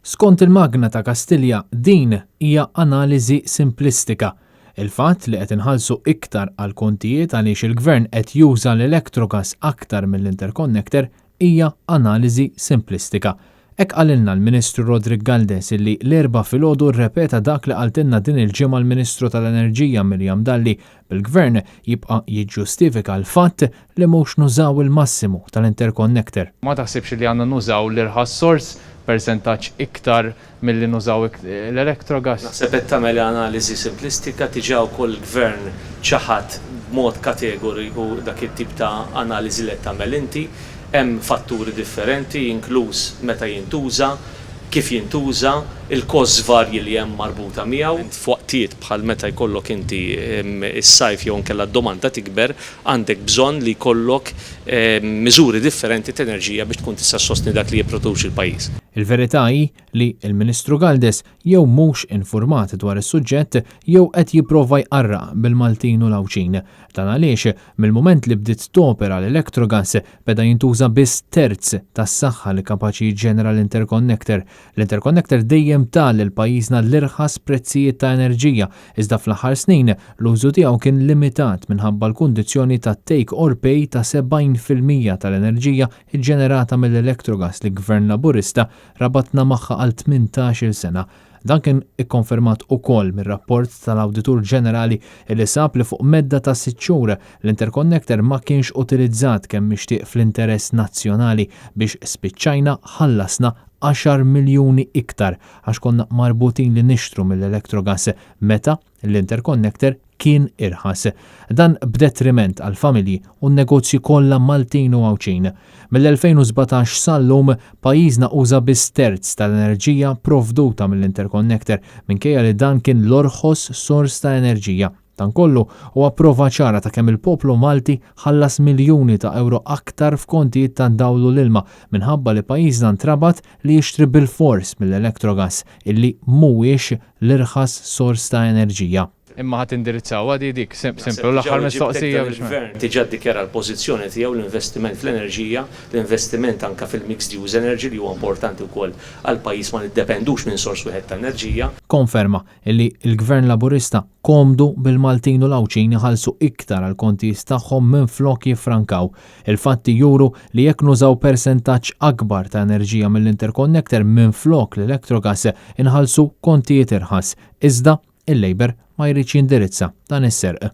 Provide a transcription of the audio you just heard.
Skont il-Magna ta' Kastilja din hija analiżi simplistika. Il-fatt li qed inħallsu iktar għal kontijiet għaliex il-Gvern qed juża l-elettrogas aktar mill-interconnector hija analiżi simplistika. Hekk qalilna l-Ministru Rodrik Galdes illi l-erba' filgħodu rrepeta dak li qaltilna din il-ġimgħa l-Ministru tal-Enerġija Mirjam Dalli bil-Gvern jibqa' jiġġustifika l-fatt li mhux nużaw il-massimu tal-interconnector. Ma taħsibx li għandna nużaw l-irħas sors percentaġġ iktar milli nużaw l-elettrogas? Naħseb qed tagħmel analiżi simplistika tiġa wkoll il-Gvern ċaħat b'mod kategoriku dak it-tip ta' analiżi li qed tagħmel inti. Hemm fatturi differenti, inkluż meta jintuża, kif jintuża, il-kost varji li hemm marbuta miegħu. F'waqtijiet bħal meta jkollok inti is-sajf jew inkella d-domanda tikber, għandek bżonn li jkollok miżuri differenti ta' enerġija biex tkun tista' sostni dak li jipproduċi l-pajjiż. Il-verità hi li l-Ministru Galdes jew mhux infurmat dwar is-suġġett jew qed jipprova jqarraq bil-Maltin u l-Awċin. Dan għaliex mill-mument li bdiet topera l-elettrogas beda jintuża biss terz tas-saħħa li kapaċi jiġġenera l-interconnector. L-interconnector dejjem tal il-pajjiżna l-irħas prezzijiet ta' enerġija, iżda fl-aħħar snin l-użu tiegħu kien limitat minħabba l-kundizzjoni ta' take or pay ta' 70% tal-enerġija ġġenerata mill-elettrogas li Gvern Laburista rabatna magħha għal 18-il sena. Dan kien ikkonfermat ukoll mir-rapport tal-Awditur Ġenerali li sab li fuq medda ta' 6 xhur l-interconnector ma kienx utilizzat kemm mixtieq fl-interess nazzjonali biex spiċċajna ħallasna 10 miljuni iktar għax konna marbutin li nixtru mill-elettrogas meta l-interconnector kien irħas. Dan b'detriment għal familji u n-negozji kollha Maltin u Awċin. Mill-2017 sal-lum pajjiżna uża biss terz tal-enerġija provduta mill-interconnector minkejja li dan kien l-orħos sors ta' enerġija. Dan kollu huwa prova ċara ta' kemm il-poplu Malti ħallas miljuni ta' euro aktar f'kontijiet ta' dawlu l-ilma minħabba li pajjiżna ntrabat li jixtri bil-fors mill-elettrogas illi mhuwiex l-irħas sors ta' enerġija. Imma ħadd indirizzaw għadi dik simplu l-aħħar mistoqsija biex il-Gvern diġà ddikjara l-pożizzjoni tiegħu l-investiment fl-enerġija, l-investiment anke fil-mixed use energy li huwa importanti wkoll għal pajjiż ma niddependux minn sors wieħed ta' enerġija. Konferma illi l-Gvern Laburista komdu bil-Maltin u l-Awċin iħallsu iktar għal kontijiet tagħhom minflok jiffrankaw. Il-fatti juru li jekk nużaw persentaġġ akbar ta' enerġija mill-interconnector minflok l-elettrogas inħallsu kontijiet irħas. Iżda il-Labor ma jridx jindirizza dan is-serq.